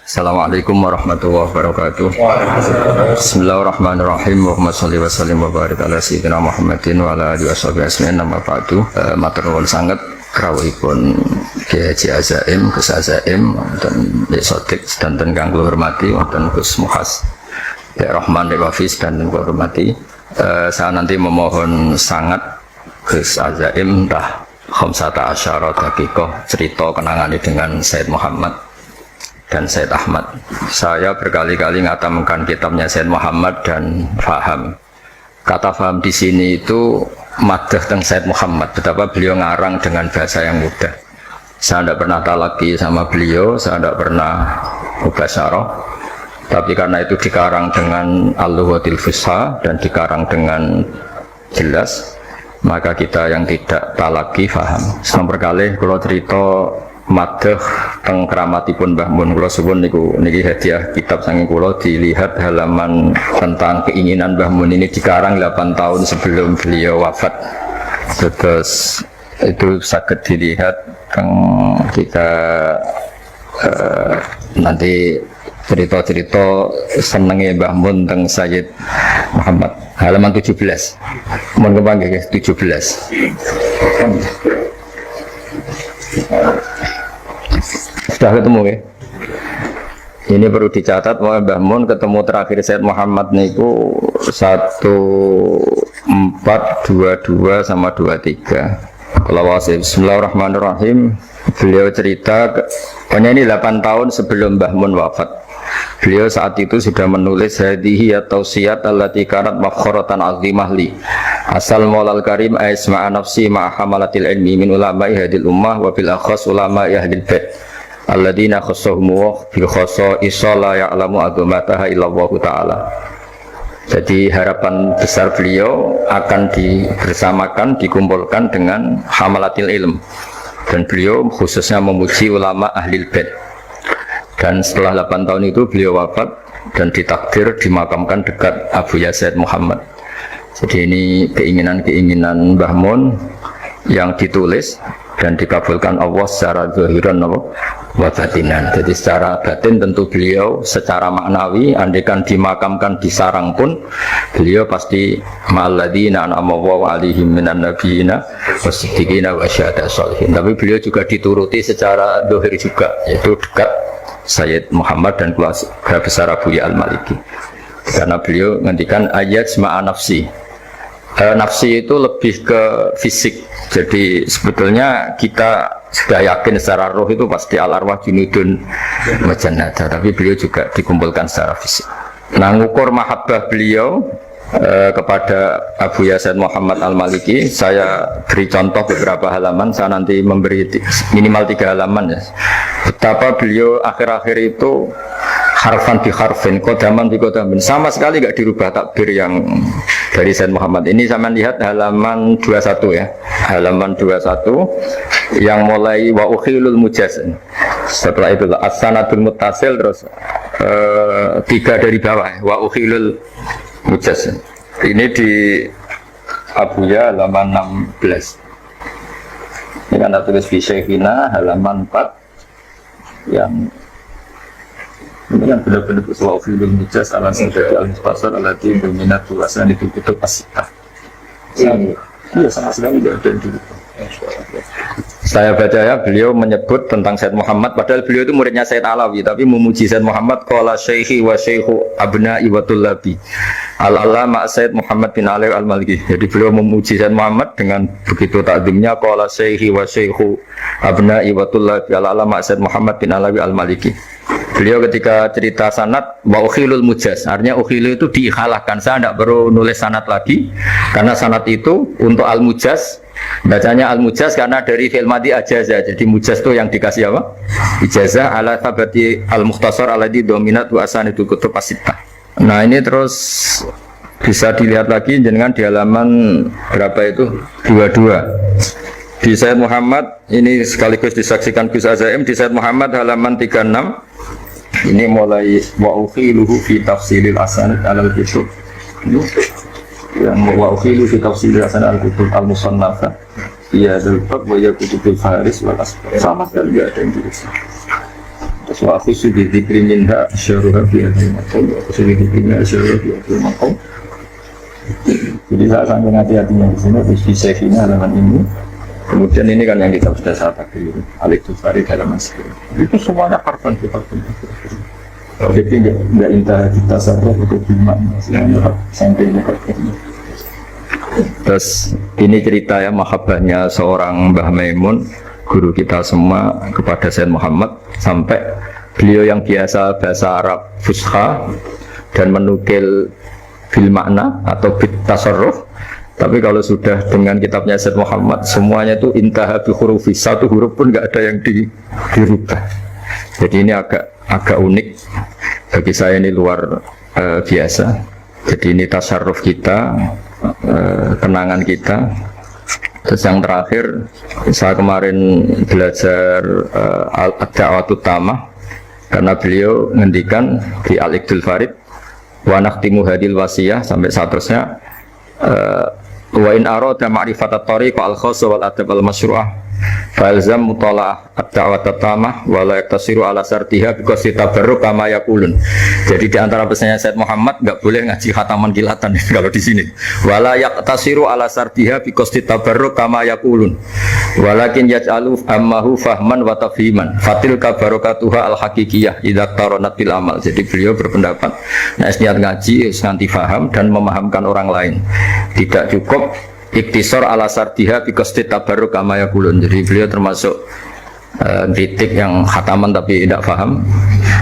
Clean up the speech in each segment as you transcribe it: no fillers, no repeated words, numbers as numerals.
Assalamualaikum warahmatullahi wabarakatuh. Bismillahirrahmanirrahim. Allahumma sholli wa sallim wa barik ala sayyidina Muhammadin wa ala alihi washabihi ajmain. Amma ba'du. Matur nuwun sanget rawuhipun Kiai Haji Azaim, Gus Azaim wonten Sodik sedanten kang kula hormati, wonten Gus Muhas Rahman Hafiz dan kula hormati. Saya nanti memohon sangat Gus Azaim dah khamsata asyara daqiqah cerita kenangannya dengan Sayyid Muhammad dan Sayyid Ahmad. Saya berkali-kali ngatamkan kitabnya Sayyid Muhammad dan faham. Kata faham di sini itu madah tentang Sayyid Muhammad, betapa beliau ngarang dengan bahasa yang mudah. Saya tidak pernah talaki sama beliau, saya tidak pernah mubasyarah, tapi karena itu dikarang dengan al-lughatil fusha dan dikarang dengan jelas, maka kita yang tidak talaki faham. Sampai kali kalau cerita madah teng keramatipun Mbah Mun, kula suwun niki hadiah kitab saking kula, dilihat halaman tentang keinginan Mbah Mun ini dikarang 8 tahun sebelum beliau wafat. Terus itu sakit dilihat kita nanti cerita-cerita senenge Mbah Mun teng Sayyid Muhammad halaman 17. Mun kepanggih guys 17. Sudah ketemu ya? Ini perlu dicatat bahwa Mbah Mun ketemu terakhir Sayyid Muhammad niku 1422 sama 23. Kalau wasif Bismillahirrahmanirrahim, beliau cerita pokoknya ini 8 tahun sebelum Mbah Mun wafat. Beliau saat itu sudah menulis hadhihi atau siyat allati kanat mafkharatan azimah li asal maulal karim aisma'a nafsi ma'a hamalatil ilmi min ulama'i hadil ummah wa bil akhas ulama'i hadil bait alladina khassahum bil khassa la ya'lamu azamataha illallah ta'ala. Jadi harapan besar beliau akan dibersamakan, dikumpulkan dengan hamalatil ilm, dan beliau khususnya memuji ulama ahlil bait. Dan setelah 8 tahun itu beliau wafat dan ditakdir dimakamkan dekat Abu Yazid Muhammad. Jadi ini keinginan-keinginan Mbah Mun yang ditulis dan dikabulkan Allah secara zahiran wa batinan. Jadi secara batin tentu beliau secara maknawi andaikan dimakamkan di sarang pun beliau pasti ma'alladzina an'ama Allahu 'alaihim minan nabiyina wasiddiqina wasyuhada'i sholihin. Tapi beliau juga dituruti secara zahir juga, yaitu dekat Sayyid Muhammad dan keluarga besar Abu Ya Al-Maliki. Karena beliau ngendikan ayat sema'a nafsi. Nafsi itu lebih ke fisik. Jadi sebetulnya kita sudah yakin secara roh itu pasti al-arwah junudun majannada, tapi beliau juga dikumpulkan secara fisik. Nah, ngukur mahabbah beliau kepada Abu Yazid Muhammad Al-Maliki, saya beri contoh beberapa halaman, saya nanti memberi minimal 3 halaman ya. Betapa beliau akhir-akhir itu harfan bi harfin, kodaman bi kodamin, sama sekali gak dirubah takbir yang dari Sayyid Muhammad. Ini sama lihat halaman 21 ya, halaman 21 yang mulai wa ukhilul mujaz. Setelah itu as-sanadul muttasil, terus 3 dari bawah wa ukhilul mujaz. Ini di Abuya halaman 16. Ini kan tulis fi syekhina halaman 4 yang ini kan benar-benar wa ukhilul mujaz ala sadati al-mukhtasar alati berminat ulasan itu kutub as-sittah. Iya, sama sekali tidak ada di saya baca ya, beliau menyebut tentang Sayyid Muhammad, padahal beliau itu muridnya Sayyid Alawi, tapi memuji Sayyid Muhammad. Qala syekhi wa syekhu abna'i wa tullabi al-allama Sayyid Muhammad bin Ali Al-Maliki. Jadi beliau memuji Sayyid Muhammad dengan begitu takdimnya, qala syekhi wa syekhu abna'i wa tullabi al-allama Sayyid Muhammad bin Ali Al-Maliki. Beliau ketika cerita sanad wa ukhilul mujaz, artinya ukhilu itu diikhalahkan, saya tidak perlu nulis sanad lagi karena sanad itu untuk al-mujaz. Bacanya al-mujaz karena dari fi'il madhi ajazah. Jadi mujaz itu yang dikasih apa? Ijazah ala thabati al-mukhtasar alladhi dominat wa asanidul kutub as-sittah. Nah, ini terus bisa dilihat lagi jenengan di halaman berapa itu? 22. Di Sayyid Muhammad ini sekaligus disaksikan Gus Azaim di Sayyid Muhammad halaman 36. Ini mulai wa ukhiluhu fi tafsilil asanid alal kutub. Yang wa ukhilu fi tafsilil asanid al kutub al-musannafah. Iya, dalbab wa yakutubul faris wal asbab. Sama sekali tidak ada yang tulis. Terus wa khusu bi dzikri minha syarruha fi al-maqam wa khusu bi dzikri minha syarruha fi al-maqam. Jadi saya sangat hati-hatinya di sini, di sesinya halaman ini. Kemudian ini kan yang kita sudah saat tadi, Al-Iqtifari dalam masker. Itu semuanya karbon kita. Jadi nggak indah kita saja untuk bimakna, sampai ini. Terus ini cerita ya mahabbahnya seorang Mbah Maimun, guru kita semua kepada Sayyid Muhammad, sampai beliau yang biasa bahasa Arab fusha dan menukil bil makna atau bit tasarruf, tapi kalau sudah dengan kitabnya Sayyid Muhammad semuanya itu intaha bi hurufi, satu huruf pun nggak ada yang dirubah. Jadi ini agak unik bagi saya, ini luar biasa. Jadi ini tasarruf kita, kenangan kita. Terus yang terakhir, saya kemarin belajar Ad-Da'watut Tamah karena beliau ngendikan di Al-Iqtifari wa nakhtimu hadil wasiyah sampai seterusnya, wa in arada ma'rifat at-tariq al-khassa wal adab al-masyru'ah falzam mutala'ah ad-da'wat at-tamah wa la yaktasiru ala sartiha bi qasdi tabarruk kama yaqulun. Jadi di antara pesannya Sayyid Muhammad enggak boleh ngaji khataman kilatan kalau di sini. Wa la yaktasiru ala sartiha bi qasdi tabarruk kama yaqulun. Walakin yaj'alu ammahu fahman wa tafhiman. Fatil kabarakatuha al-haqiqiyah idza taronat bil amal. Jadi beliau berpendapat, nah niat ngaji nganti faham dan memahamkan orang lain. Tidak cukup iktisar ala sartiha bi qasdi tabarruk kama yaqulun. Jadi beliau termasuk kritik yang khataman tapi tidak paham.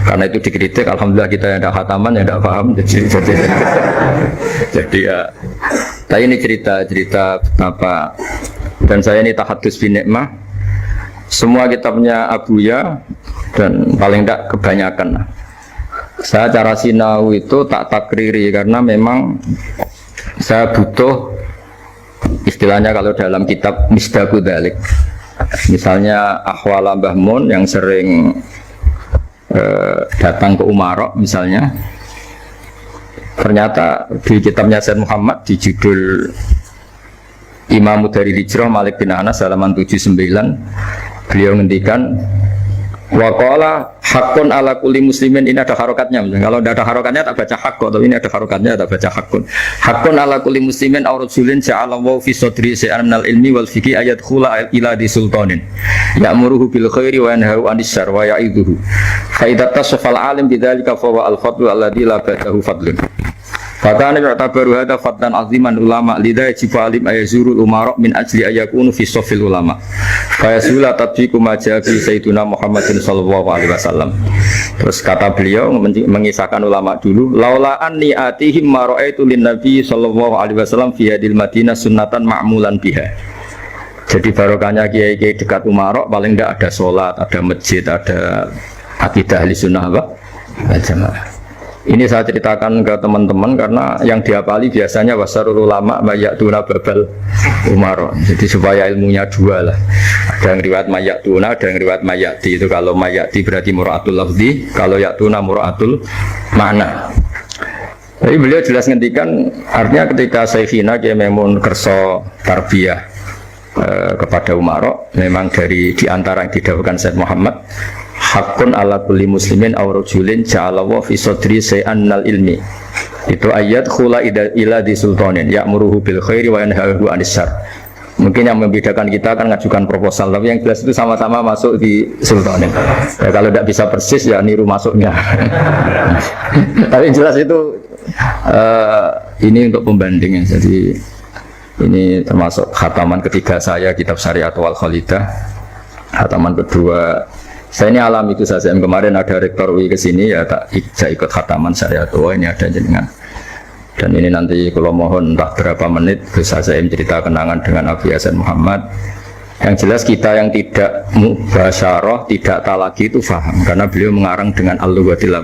Karena itu dikritik, alhamdulillah kita yang tidak khataman yang tidak paham. Jadi ya. Tapi ini cerita apa? Dan saya ini tahadus bin nikmah. Semua kitabnya Abuya dan paling tidak kebanyakan. Saya cara sinau itu tak takriri karena memang saya butuh, istilahnya kalau dalam kitab Misdaku Dzalik, misalnya Ahwala Mbah Mun yang sering datang ke Umarok misalnya, ternyata di kitabnya Sayyid Muhammad di judul Imam dari Hijrah Malik bin Anas halaman 79, beliau ngendikan waqala hakun ala kulli muslimin, ini ada harokatnya. Kalau tidak ada harokatnya tak baca hakko, tapi ini ada harokatnya tak baca hakun. Hakun ala kulli muslimin aw rasulin ja'alallahu fi sadri syai'an minal ilmi wal fiqhi ayat khula ila di sultanin ya'muruhu bil khairi wa yanhahu 'anil syarri wa ya'idhuhu fa idza tasafal alim bidzalika fa huwa al fadlu alladzi la ba'dahu fadlun. Fakana yu'tabaru hadza fadlan 'aziman ulama lidha yajibu alim ayazurul umara min ajli ayakunu fi shaffil ulama. Fa yasula tatbiqu ma ja'a fi sayyidina Muhammadin sallallahu alaihi wasallam. Terus kata beliau mengisahkan ulama dulu, laula anni atihim ma ra'aitu lin nabi sallallahu alaihi wasallam fi hadil Madinah sunnatan ma'mulan biha. Jadi barokahnya kiai-kiai dekat Umarok paling tidak ada sholat, ada masjid, ada akidah ahli sunnah jamaah. Ini saya ceritakan ke teman-teman karena yang dihafali biasanya wasarul ulama mayatuna babal Umar. Jadi supaya ilmunya dua lah. Ada yang riwayat mayatuna, ada yang riwayat mayati. Itu kalau mayati berarti mura'atul lafzi, kalau yatuna mura'atul makna. Jadi beliau jelas ngendikan, artinya ketika Syekhina Kiai Maimun kerso tarbiyah kepada Umar, memang dari diantara yang didahulukan Sayyid Muhammad, hakun ala kulli muslimin aw rajulin ja'alallahu fi sadri syai'an minal ilmi. Itu ayat khula ila di sultanin ya'muruhu bil khairi wa yanhahu 'anil syarr. Mungkin yang membedakan kita akan ngajukan proposal, tapi yang jelas itu sama-sama masuk di sultanin. Ya, kalau tidak bisa persis ya niru masuknya. Tapi yang jelas itu ini untuk pembandingnya. Jadi ini termasuk khataman ketiga saya kitab Syariat wal Khalidah. Khataman kedua saya ini alami itu saja. Kemarin ada rektor UI kesini ya tak ikut khataman Syariat. Oh ini ada jenengan. Dan ini nanti kalau mohon entah berapa menit bisa saya cerita kenangan dengan Abi Hasan Muhammad. Yang jelas kita yang tidak mubasyarah, tidak talaki itu faham karena beliau mengarang dengan al-lughatil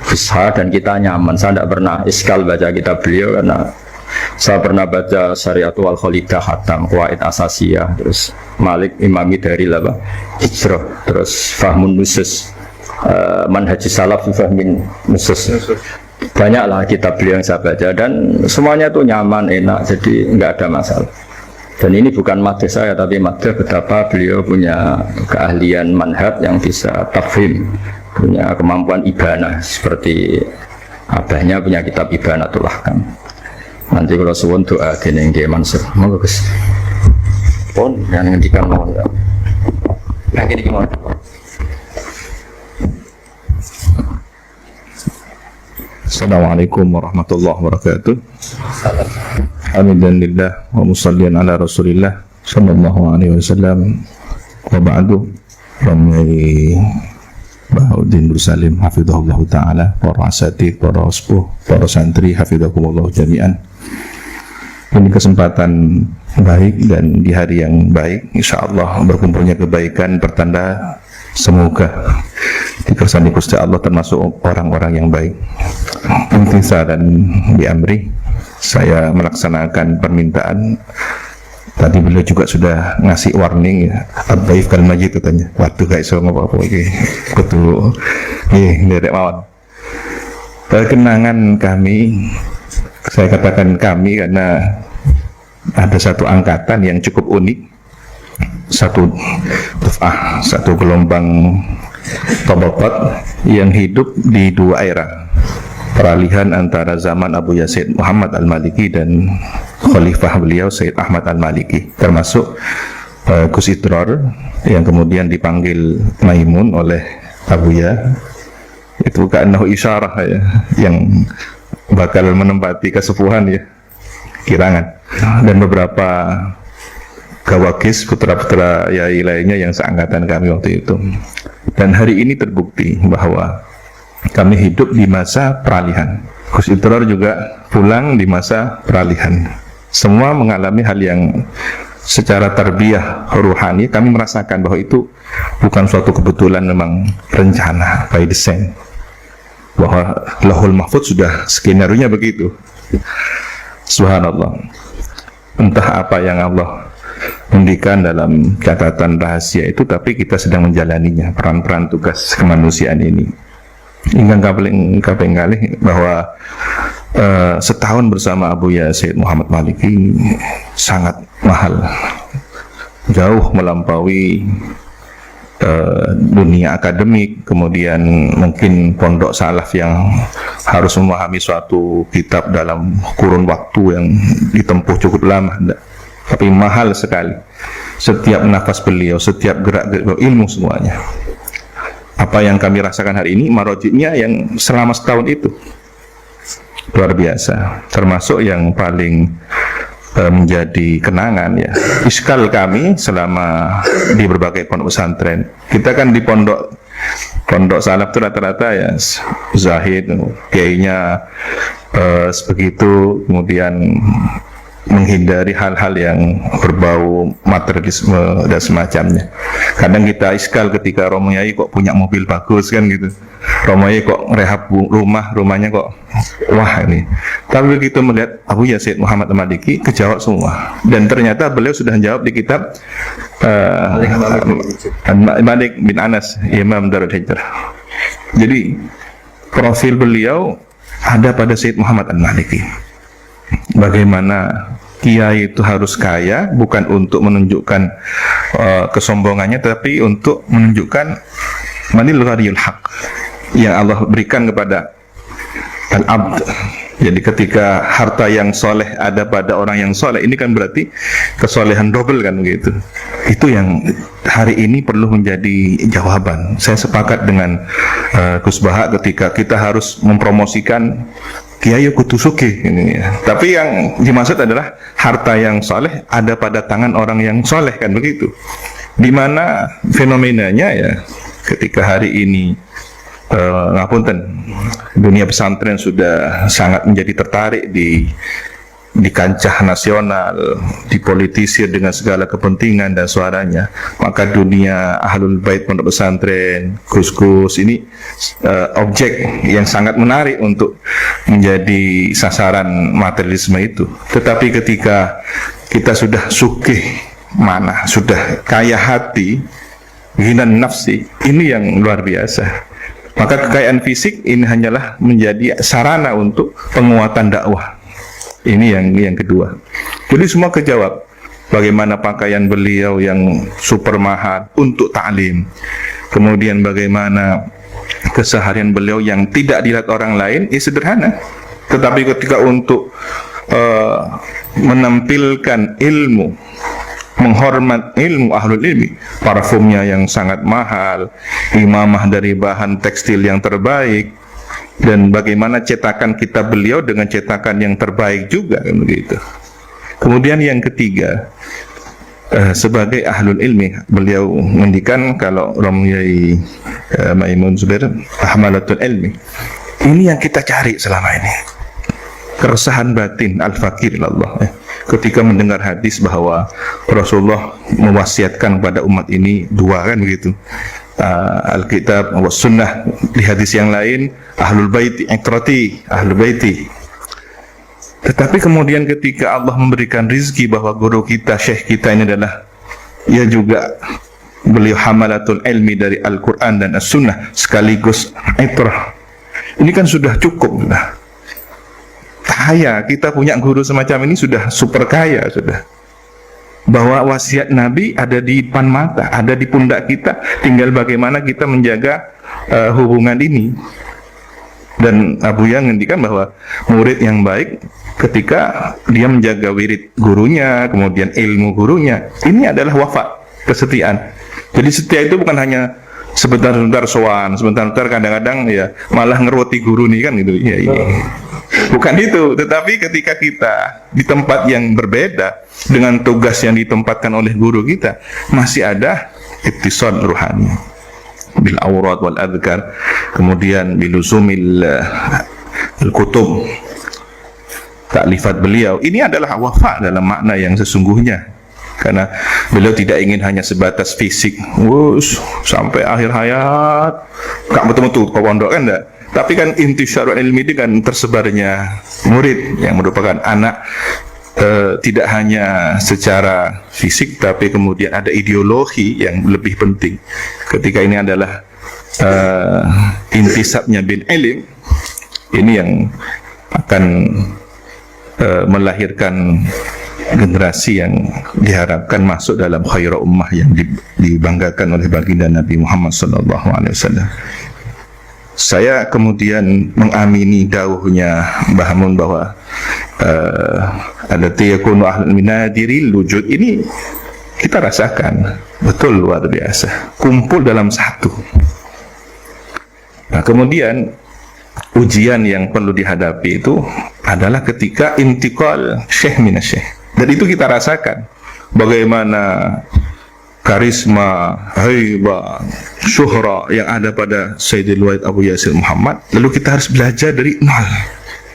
fusha dan kita nyaman. Saya tidak pernah iskal baca kitab beliau karena saya pernah baca Syariatul Al-Khalidah Hatam, Qawaid Asasiyah, terus Malik Imami dari Hijrah, terus Fahmun Nusus, Manhajus Salaf Fahmin Nusus. Banyaklah kitab beliau yang saya baca dan semuanya itu nyaman, enak, jadi enggak ada masalah. Dan ini bukan madhah saya, tapi madhah betapa beliau punya keahlian manhaj yang bisa tafhim, punya kemampuan ibana seperti abahnya punya kitab Ibanatul Ahkam. Nanti kalau suwun doa gini yang Mansur, mau Gus. Pun yang ngendikan mohon. Nah gini gimana? Assalamualaikum warahmatullahi wabarakatuh. Alhamdulillah wa musallian ala Rasulillah sallallahu alaihi wasallam. Wa ba'du. Ramai Bahuddin Bursalim hafizahullah taala, para asatidz, para sepuh, para santri hafizahumullah jami'an. Ini kesempatan baik dan di hari yang baik, insyaallah berkumpulnya kebaikan pertanda semoga dikersani Gusti Allah termasuk orang-orang yang baik. Intisaran bi amri, saya melaksanakan permintaan. Tadi beliau juga sudah ngasih warning ya, ad-dhaif kal majid katanya. Waduh gak iso ngopo-opo iki. Kudu nggih nderek mawon. Kenangan kami, saya katakan kami karena ada satu angkatan yang cukup unik. Satu gelombang tabaqat yang hidup di dua era. Peralihan antara zaman Abu Yazid Muhammad Al-Maliki dan khalifah beliau Sayyid Ahmad Al-Maliki, termasuk Gus Idror yang kemudian dipanggil Maimun oleh Abuya. Itu ka'annahu isyarah ya, yang bakal menempati kesepuhan ya, kirangan. Dan beberapa gawakis putra-putra yai lainnya yang seangkatan kami waktu itu. Dan hari ini terbukti bahwa kami hidup di masa peralihan. Gus Idror juga pulang di masa peralihan. Semua mengalami hal yang secara tarbiyah ruhani kami merasakan bahwa itu bukan suatu kebetulan, memang rencana by design. Bahwa Lauhul Mahfuz sudah skenario-nya begitu. Subhanallah. Entah apa yang Allah mendikan dalam catatan rahasia itu, tapi kita sedang menjalaninya, peran-peran tugas kemanusiaan ini. Ingkang kaping kalih bahwa setahun bersama Abuya Sayyid Muhammad Maliki sangat mahal, jauh melampaui dunia akademik, kemudian mungkin pondok salaf yang harus memahami suatu kitab dalam kurun waktu yang ditempuh cukup lama, tapi mahal sekali. Setiap nafas beliau, setiap gerak-gerik ilmu semuanya. Apa yang kami rasakan hari ini marojiknya yang selama setahun itu luar biasa, termasuk yang paling menjadi kenangan ya, iskal kami selama di berbagai pondok pesantren. Kita kan di pondok salaf itu rata-rata ya zahid, kiainya sebegitu, kemudian menghindari hal-hal yang berbau materialisme dan semacamnya. Kadang kita iskal ketika Romo Yai kok punya mobil bagus kan gitu, Romo Yai kok rehab rumahnya kok wah ini. Tapi begitu melihat Abu Yazid Muhammad Al-Maliki, kejawab semua. Dan ternyata beliau sudah menjawab di kitab Malik bin Anas, Imam Darul Hijrah. Jadi profil beliau ada pada Sayyid Muhammad Al-Maliki. Bagaimana kiai itu harus kaya, bukan untuk menunjukkan kesombongannya, tapi untuk menunjukkan manil ghariyul haq yang Allah berikan kepada al-abd. Jadi ketika harta yang soleh ada pada orang yang soleh, ini kan berarti kesolehan double kan begitu. Itu yang hari ini perlu menjadi jawaban. Saya sepakat dengan Gus Baha ketika kita harus mempromosikan kiai kudu sugih ini ya. Tapi yang dimaksud adalah harta yang soleh ada pada tangan orang yang soleh kan begitu. Di mana fenomenanya ya, ketika hari ini ngapunten, dunia pesantren sudah sangat menjadi tertarik di kancah nasional, dipolitisir dengan segala kepentingan dan suaranya. Maka dunia ahlul bait pondok pesantren, gus-gus ini objek yang sangat menarik untuk menjadi sasaran materialisme itu. Tetapi ketika kita sudah sugih mana, sudah kaya hati, ghinan nafsi, ini yang luar biasa. Maka kekayaan fisik ini hanyalah menjadi sarana untuk penguatan dakwah. Ini yang kedua. Jadi semua kejawab. Bagaimana pakaian beliau yang super mahal untuk ta'lim. Kemudian bagaimana keseharian beliau yang tidak dilihat orang lain, sederhana. Tetapi ketika untuk menampilkan ilmu, menghormat ilmu ahlul ilmi, parfumnya yang sangat mahal, imamah dari bahan tekstil yang terbaik, dan bagaimana cetakan kitab beliau dengan cetakan yang terbaik juga, kan begitu. Kemudian yang ketiga, sebagai ahlul ilmi, beliau mendikan kalau Romyai Maimun Zubair ahmalatul ilmi, ini yang kita cari selama ini, keresahan batin al-fakir Allah, ketika mendengar hadis bahwa Rasulullah mewasiatkan kepada umat ini dua, kan begitu, Alkitab wa sunnah. Di hadis yang lain, ahlul baiti ikrati, ahlul baiti. Tetapi kemudian ketika Allah memberikan rizki bahwa guru kita, syekh kita ini adalah, ia juga beliau hamalatul ilmi dari Al-Quran dan As-Sunnah sekaligus itrah, ini kan sudah cukup, sudah kaya. Kita punya guru semacam ini sudah super kaya, sudah. Bahwa wasiat Nabi ada di depan mata, ada di pundak kita, tinggal bagaimana kita menjaga hubungan ini. Dan Abu Yang ngendikan bahwa murid yang baik ketika dia menjaga wirid gurunya, kemudian ilmu gurunya, ini adalah wafa, kesetiaan. Jadi setia itu bukan hanya sebentar-sebentar sowan, sebentar-sebentar kadang-kadang ya malah ngeroti guru nih, kan gitu. Ya, iya. Bukan itu, tetapi ketika kita di tempat yang berbeda dengan tugas yang ditempatkan oleh guru kita, masih ada ittisal ruhani bil awrad wal adhkar, kemudian biluzumil al-kutub, taklifat beliau. Ini adalah wafa dalam makna yang sesungguhnya, karena beliau tidak ingin hanya sebatas fisik, sampai akhir hayat gak betul-betul ke pondok, kan enggak. Tapi kan intisyarul ilmi itu kan tersebarnya murid yang merupakan anak, tidak hanya secara fisik, tapi kemudian ada ideologi yang lebih penting. Ketika ini adalah intisabnya bil ilm, ini yang akan melahirkan generasi yang diharapkan masuk dalam khairul ummah yang dibanggakan oleh baginda Nabi Muhammad SAW. Saya kemudian mengamini dawuhnya Mbah Mun bahwa ada tiyakunu ahlul minadiril wujud, ini kita rasakan betul luar biasa, kumpul dalam satu. Nah, kemudian ujian yang perlu dihadapi itu adalah ketika intiqal syekh minasyekh, dan itu kita rasakan bagaimana karisma, haibah, syuhra yang ada pada Sayyidil Wahid Abu Yasir Muhammad. Lalu kita harus belajar dari nol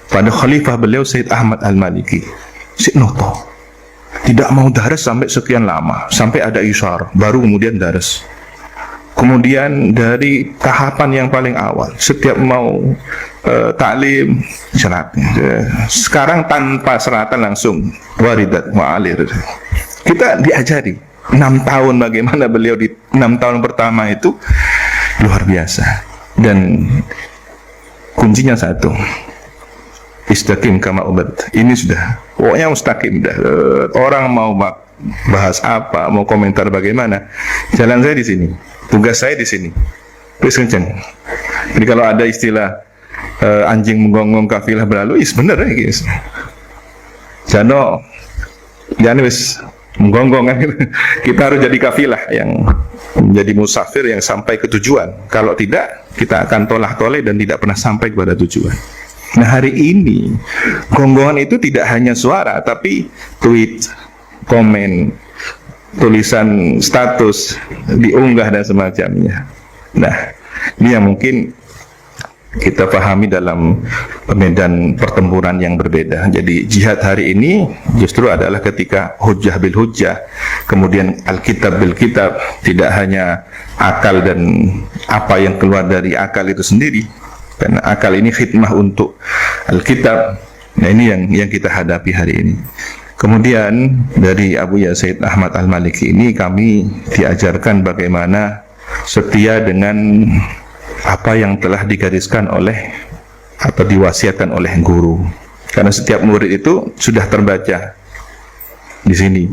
pada khalifah beliau Sayyid Ahmad Al-Maliki, Syekh Noto tidak mau daras sampai sekian lama, sampai ada isyarah baru kemudian daras. Kemudian dari tahapan yang paling awal, setiap mau taklim syarat, sekarang tanpa seratan langsung waridat wa'alir. Kita diajari 6 tahun bagaimana beliau di 6 tahun pertama itu luar biasa. Dan kuncinya satu, istaqim kama ubat. Ini sudah pokoknya mustaqim dah. Orang mau bahas apa, mau komentar bagaimana, jalan saya di sini, tugas saya di sini, terus kenceng. Jadi kalau ada istilah anjing menggonggong kafilah berlalu, is bener ya guys. Jano jangan wis menggonggong, kan? Kita harus jadi kafilah yang menjadi musafir yang sampai ke tujuan. Kalau tidak, kita akan tolak-toleh dan tidak pernah sampai kepada tujuan. Nah, hari ini gonggongan itu tidak hanya suara, tapi tweet, komen, tulisan status, diunggah dan semacamnya. Nah, ini yang mungkin kita pahami dalam medan pertempuran yang berbeda. Jadi jihad hari ini justru adalah ketika hujjah bil hujjah, kemudian alkitab bil kitab, tidak hanya akal dan apa yang keluar dari akal itu sendiri, karena akal ini khidmah untuk alkitab. Nah, ini yang kita hadapi hari ini. Kemudian dari Abu Ya Sayyid Ahmad Al-Maliki ini kami diajarkan bagaimana setia dengan apa yang telah digariskan oleh atau diwasiatkan oleh guru. Karena setiap murid itu sudah terbaca di sini.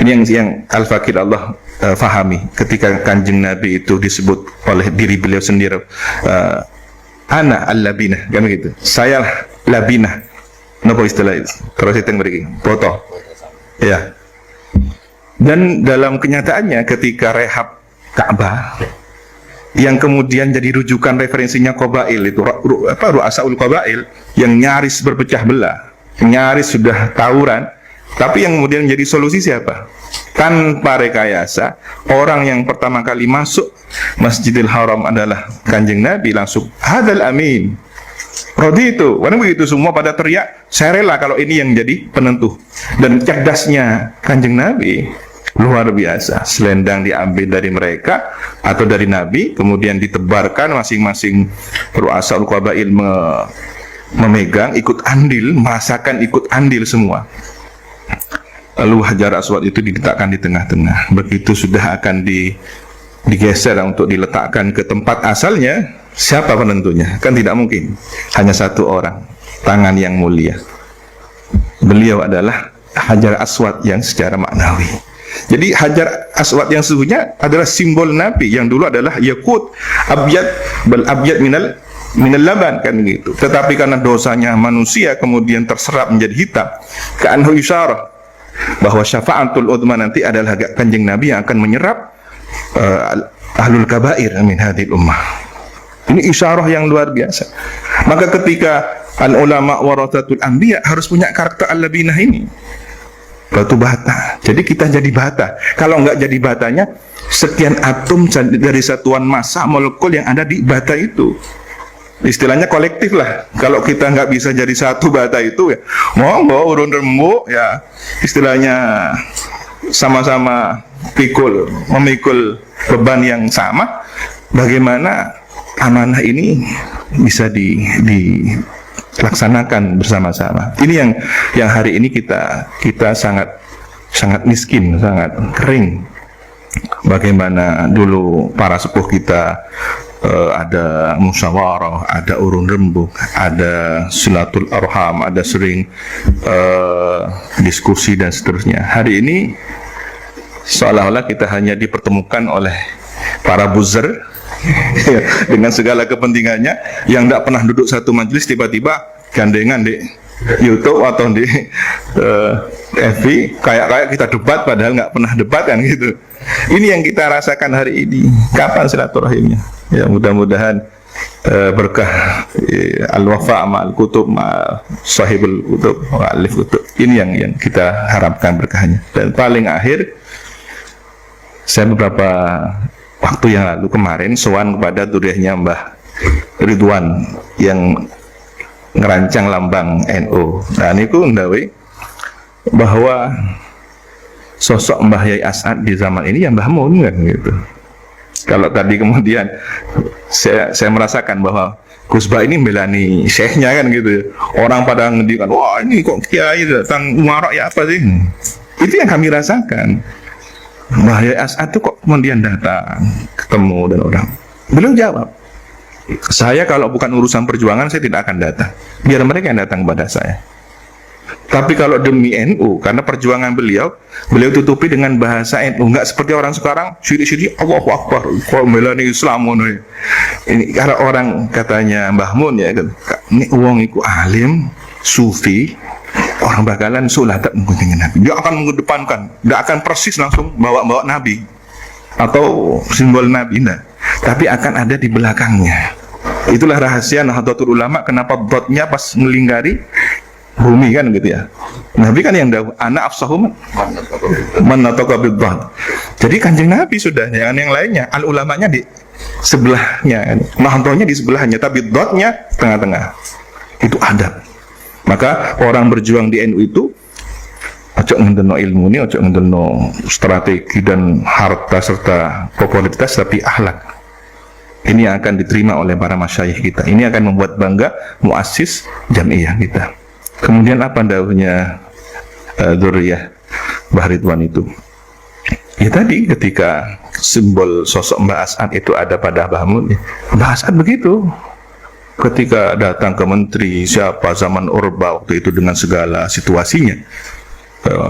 Ini yang Al-Fakir Allah fahami ketika Kanjeng Nabi itu disebut oleh diri beliau sendiri, ana al-labinah, kan begitu. Saya labinah. Napa istilah itu? Terus itu yang beri foto. Ya. Dan dalam kenyataannya ketika rehab Ka'bah yang kemudian jadi rujukan referensinya Qabail itu Ru'asaul Qabail yang nyaris berpecah belah, nyaris sudah tawuran, tapi yang kemudian menjadi solusi siapa? Tanpa rekayasa, orang yang pertama kali masuk Masjidil Haram adalah Kanjeng Nabi, langsung hadal amin. Rodi itu, karena begitu semua pada teriak, saya rela kalau ini yang jadi penentu. Dan cerdasnya Kanjeng Nabi luar biasa. Selendang diambil dari mereka atau dari Nabi, kemudian ditebarkan, masing-masing Ru'asaul Qabail memegang, ikut andil, merasakan ikut andil semua. Lalu Hajar Aswad itu diletakkan di tengah-tengah. Begitu sudah akan digeser untuk diletakkan ke tempat asalnya, siapa penentunya? Kan tidak mungkin hanya satu orang, tangan yang mulia. Beliau adalah Hajar Aswad yang secara maknawi. Jadi Hajar Aswad yang sesungguhnya adalah simbol Nabi yang dulu adalah yakut abyad bal abyad minal laban, kan gitu. Tetapi karena dosanya manusia kemudian terserap menjadi hitam. Ka'anhu isyarah bahwa syafa'atul udma nanti adalah Kanjeng Nabi yang akan menyerap ahlul kabair min hadhil ummah. Ini isyarah yang luar biasa. Maka ketika al ulama warathatul anbiya harus punya karakter al-labinah ini. Batu bata. Jadi kita jadi bata. Kalau enggak jadi batanya, sekian atom dari satuan massa molekul yang ada di bata itu. Istilahnya kolektif lah. Kalau kita nggak bisa jadi satu bata itu, ya monggo urun rembuk, ya istilahnya sama-sama memikul beban yang sama. Bagaimana amanah ini bisa dilaksanakan bersama-sama. Ini yang hari ini kita sangat miskin, sangat kering. Bagaimana dulu para sepuh kita ada musyawarah, ada urun rembuk, ada silatul arham, ada sering diskusi dan seterusnya. Hari ini seolah-olah kita hanya dipertemukan oleh para buzzer dengan segala kepentingannya yang tidak pernah duduk satu majelis, tiba-tiba gandengan di YouTube atau di FB kayak kita debat padahal nggak pernah debat, kan gitu. Ini yang kita rasakan hari ini. Kapan silaturahimnya? Ya mudah-mudahan berkah al-wafa' ma'al kutub sahibul kutub alif kutub. Ini yang kita harapkan berkahnya. Dan paling akhir, saya beberapa waktu yang lalu kemarin sowan kepada duriahnya Mbah Ridwan yang ngerancang lambang NU. Nah niku ndawi bahwa sosok Mbah Yai As'ad di zaman ini yang Mbah Mun, kan gitu. Kalau tadi kemudian saya merasakan bahwa Gus Bah ini melani syekhnya, kan gitu. Orang pada ngedikan, wah ini kok kiai datang umarok ya apa sih? Itu yang kami rasakan. Mbah Yai As'ad itu kok kemudian datang ketemu dan orang. Beliau jawab, saya kalau bukan urusan perjuangan saya tidak akan datang. Biar mereka yang datang kepada saya. Tapi kalau demi NU, karena perjuangan beliau tutupi dengan bahasa NU, nggak seperti orang sekarang syirik-syirik Allahu Akbar, kok melani Islam ini. Karena orang katanya Mbah Mun, ya kan, ini uang iku alim sufi, orang bakalan sulatan menggunting Nabi. Dia akan mengedepankan, nggak akan persis langsung bawa Nabi atau simbol Nabi, enggak. Tapi akan ada di belakangnya. Itulah rahasia Nahdlatul Ulama, kenapa dotnya pas melingkari bumi, kan gitu ya. Nabi kan yang dah anak afsahu man nataqa bid-dhat. Jadi Kanjeng Nabi sudah, jangan yang lainnya. Al ulamanya di sebelahnya, Nahdlahnya di sebelahnya, tapi dotnya tengah-tengah. Itu adab. Maka orang berjuang di NU itu ojo ngendelno ilmu ini, ojo ngendelno strategi dan harta serta popularitas, tapi akhlak. Ini yang akan diterima oleh para masyayikh kita. Ini akan membuat bangga muassis jamiah kita. Kemudian apa dawuhnya dzurriyyah Mbah Ridwan itu? Ya tadi ketika simbol sosok Mbah As'ad itu ada pada Mbah Mun, Mbah As'ad begitu. Ketika datang ke menteri siapa zaman Orba waktu itu dengan segala situasinya,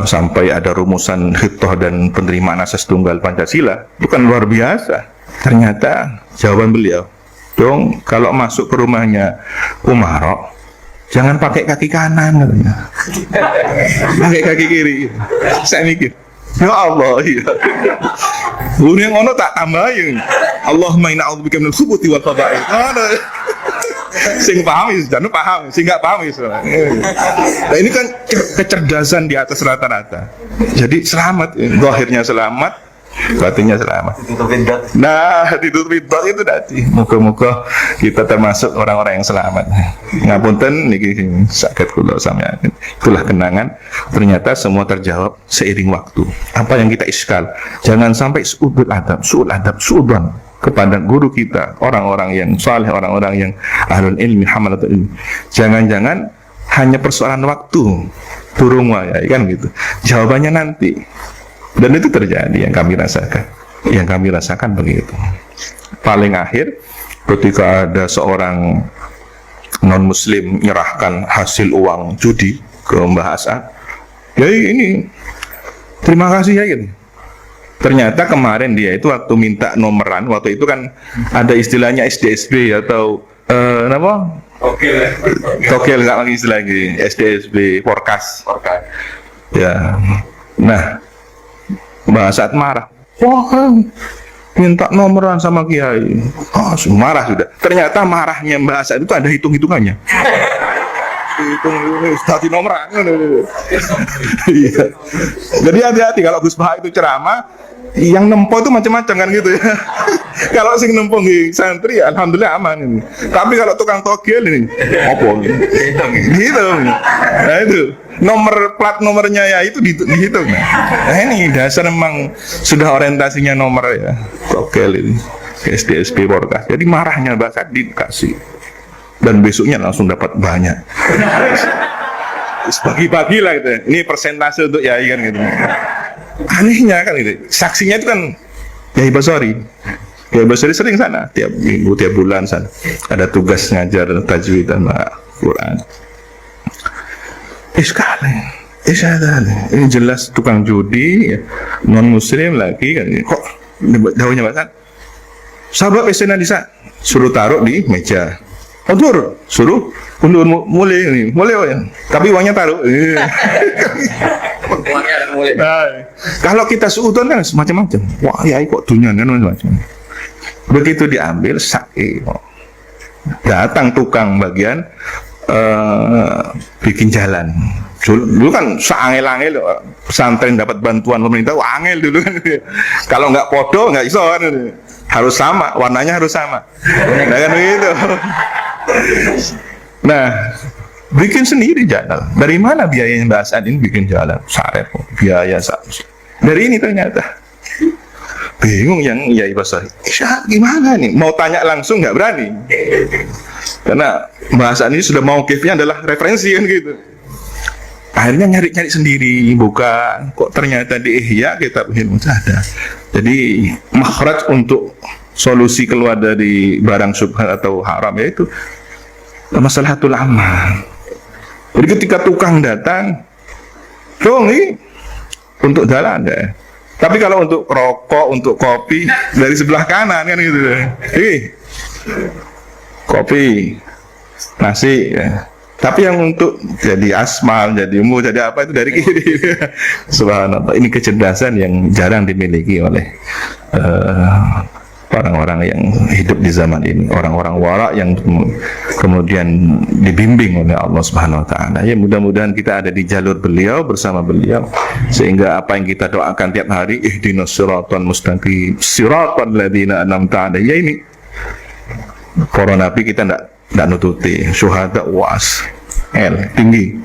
sampai ada rumusan hitoh dan penerimaan asas tunggal Pancasila, itu kan luar biasa. Ternyata jawaban beliau, dong kalau masuk ke rumahnya Umarok jangan pakai kaki kanan katanya. Pakai kaki kiri. Saya mikir, ya Allah, iya. Yang ngono tak tambahin. Allahumma inna a'udzubika minal khubuthi wal khaba'ith. Sing paham ya, jangan paham. Sing nggak paham ya. Nah ini kan kecerdasan di atas rata-rata. Jadi selamat, zahirnya selamat, batinnya selamat. Nah, ditutup bidot itu tadi. Moga-moga kita termasuk orang-orang yang selamat. Ngapunten niki sakit kula sampeyan. Itulah kenangan. Ternyata semua terjawab seiring waktu. Apa yang kita iskal, jangan sampai su'ul adab, su'udan kepada guru kita, orang-orang yang saleh, orang-orang yang ahlul ilmi, hamalatul ilmi. Jangan-jangan hanya persoalan waktu, turung wae kan gitu. Jawabannya nanti. Dan itu terjadi yang kami rasakan. Yang kami rasakan begitu. Paling akhir ketika ada seorang non-muslim menyerahkan hasil uang judi ke Mbah As'ad, ya ini terima kasih ya gitu. Ternyata kemarin dia itu waktu minta nomeran, waktu itu kan ada istilahnya SDSB atau apa? Tokel nggak lagi istilah lagi, SDSB, forecast. Ya, nah Mbak As'ad marah. Wah, minta nomeran sama Kiai. Oh, marah sudah. Ternyata marahnya Mbak As'ad itu ada hitung-hitungannya. Tadi nomeran. Iya. Jadi hati-hati kalau Gus Bah itu ceramah, yang nempo itu macam-macam kan gitu ya. Kalau sing nempo di santri, alhamdulillah aman ini. Tapi kalau tukang togel ini, apa? Dihitung. Nah itu nomor plat nomornya ya itu dihitung. Nah ini dasar memang sudah orientasinya nomor ya. Togel ini SDSP Porkas. Jadi marahnya Mbak As'ad dikasih. Dan besoknya langsung dapat banyak. Bagi-bagi lah gitu. Ini persentase untuk Yai kan gitu. Anehnya kan gitu. Saksinya itu kan Yai Basori. Yai Basori sering sana, tiap minggu, tiap bulan sana. Ada tugas ngajar tajwid dan Quran. Sekali. Ini jelas tukang judi, ya. Non muslim lagi kan. Kok daunnya Pak? Sahabat pesanan bisa suruh taruh di meja. Undur, suruh undur mulai nih, mulai ya. Tapi uangnya taruh. Nah, kalau kita suudon kan semacam-macam. Wah, ya kok dunia kan macam-macam. Begitu diambil sakit. Datang tukang bagian bikin jalan. Dulu kan seangel-angel pesantren dapat bantuan pemerintah, angel dulu kan. Kalau nggak podo nggak iso kan. Harus sama, warnanya harus sama. Nah kan begitu. Nah, bikin sendiri jalan. Dari mana biayanya Mbak As'ad ini bikin jalan? Sarep, biaya dari ini ternyata. Bingung yang Yai Basori. Gimana nih? Mau tanya langsung nggak berani. Karena Mbak As'ad ini sudah mauqifnya adalah referensi kan gitu. Akhirnya nyari-nyari sendiri, buka. Kok ternyata di Ihya kitab ilmu ada. Jadi makhraj untuk solusi keluar dari barang syubhat atau haram yaitu maslahatul amal. Jadi ketika tukang datang, dong ini untuk jalan deh. Tapi kalau untuk rokok, untuk kopi dari sebelah kanan kan gitu. Kopi, nasi. Ya. Tapi yang untuk jadi asmal, jadi umur, jadi apa itu dari kiri. Subhanallah, ini kecerdasan yang jarang dimiliki oleh orang-orang yang hidup di zaman ini, orang-orang wara yang kemudian dibimbing oleh Allah Subhanahu wa taala. Ya mudah-mudahan kita ada di jalur beliau, bersama beliau, sehingga apa yang kita doakan tiap hari, ihdinas siratal mustaqim, siratal ladzina an'amta 'alaihim. Ya ini para nabi kita tidak nututi, syuhada was tinggi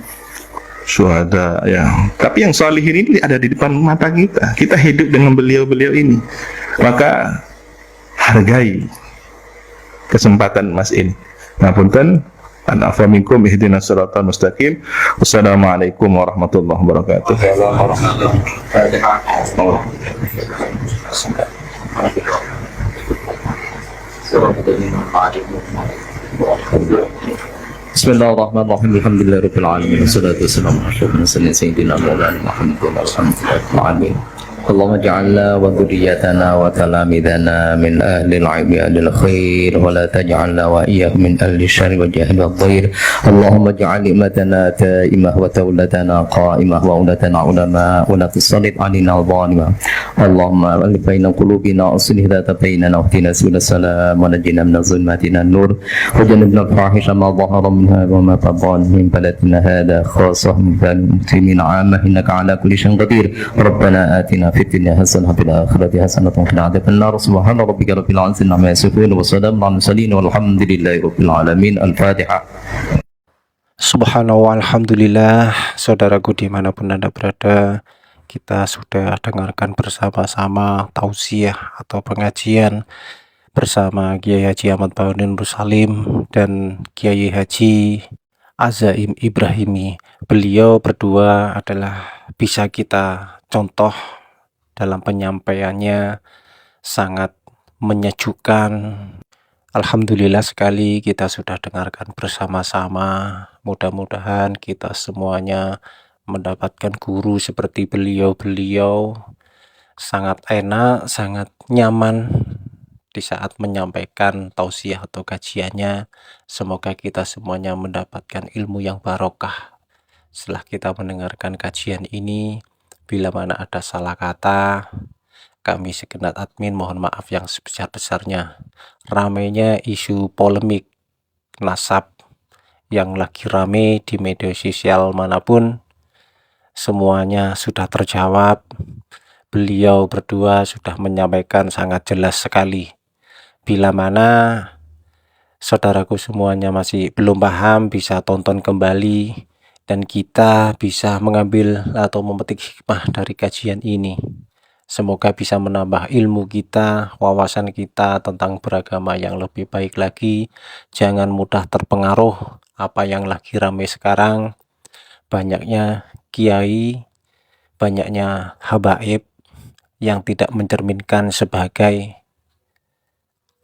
syuhada ya, tapi yang salihin ini ada di depan mata kita. Kita hidup dengan beliau-beliau ini, maka hargai kesempatan mas ini. Ngapunten, an afa minkum ihdinas siratal mustaqim. Wassalamualaikum warahmatullahi wabarakatuh. Bismillahirrahmanirrahim. Alhamdulillahirabbil alamin. Wassalatu wassalamu ala sayyidina Maulana Muhammad wa ala alihi wa اللهم اجعلنا وذريتنا وتلاميذنا من أهل العلم أهل الخير ولا تجعلنا وإياهم من أهل الشر والجهل والضير اللهم اجعل أمتنا دائمة وتولتنا قائمة وأولتنا علماء ولا تسلط علينا ظالما اللهم ألف بين قلوبنا أصلح ذات بيننا واهدنا سبل السلام ونجنا من الظلمات إلى النور وجنبنا الفاحش ما ظهر منها وما بطن من بلدنا هذا خاصة من المسلمين عامة إنك على كل شيء قدير ربنا آتنا في الدنيا حسنة وفي الآخرة حسنة وقنا عذاب النار سبحان ربك رب العزة عما يصفون وسلام على المرسلين والحمد لله رب العالمين الفاتحة. Subhanallah, alhamdulillah, saudaraku dimanapun Anda berada, kita sudah dengarkan bersama-sama tausiah atau pengajian bersama Kiai Haji Ahmad Baharudin Salim dan Kiai Haji Azaim Ibrahimi. Beliau berdua adalah bisa kita contoh dalam penyampaiannya, sangat menyejukkan. Alhamdulillah sekali kita sudah dengarkan bersama-sama. Mudah-mudahan kita semuanya mendapatkan guru seperti beliau-beliau. Sangat enak, sangat nyaman di saat menyampaikan tausiah atau kajiannya. Semoga kita semuanya mendapatkan ilmu yang barokah. Setelah kita mendengarkan kajian ini, bila mana ada salah kata, kami segenap admin mohon maaf yang sebesar-besarnya. Ramainya isu polemik nasab yang lagi rame di media sosial manapun, semuanya sudah terjawab. Beliau berdua sudah menyampaikan sangat jelas sekali. Bila mana saudaraku semuanya masih belum paham, bisa tonton kembali dan kita bisa mengambil atau memetik hikmah dari kajian ini. Semoga bisa menambah ilmu kita, wawasan kita tentang beragama yang lebih baik lagi. Jangan mudah terpengaruh apa yang lagi ramai sekarang. Banyaknya kiai, banyaknya habaib yang tidak mencerminkan sebagai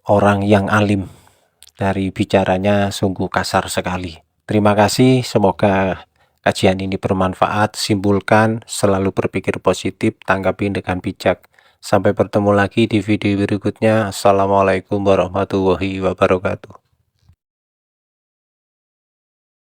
orang yang alim. Dari bicaranya sungguh kasar sekali. Terima kasih, semoga kajian ini bermanfaat. Simpulkan, selalu berpikir positif, tanggapi dengan bijak. Sampai bertemu lagi di video berikutnya. Assalamualaikum warahmatullahi wabarakatuh.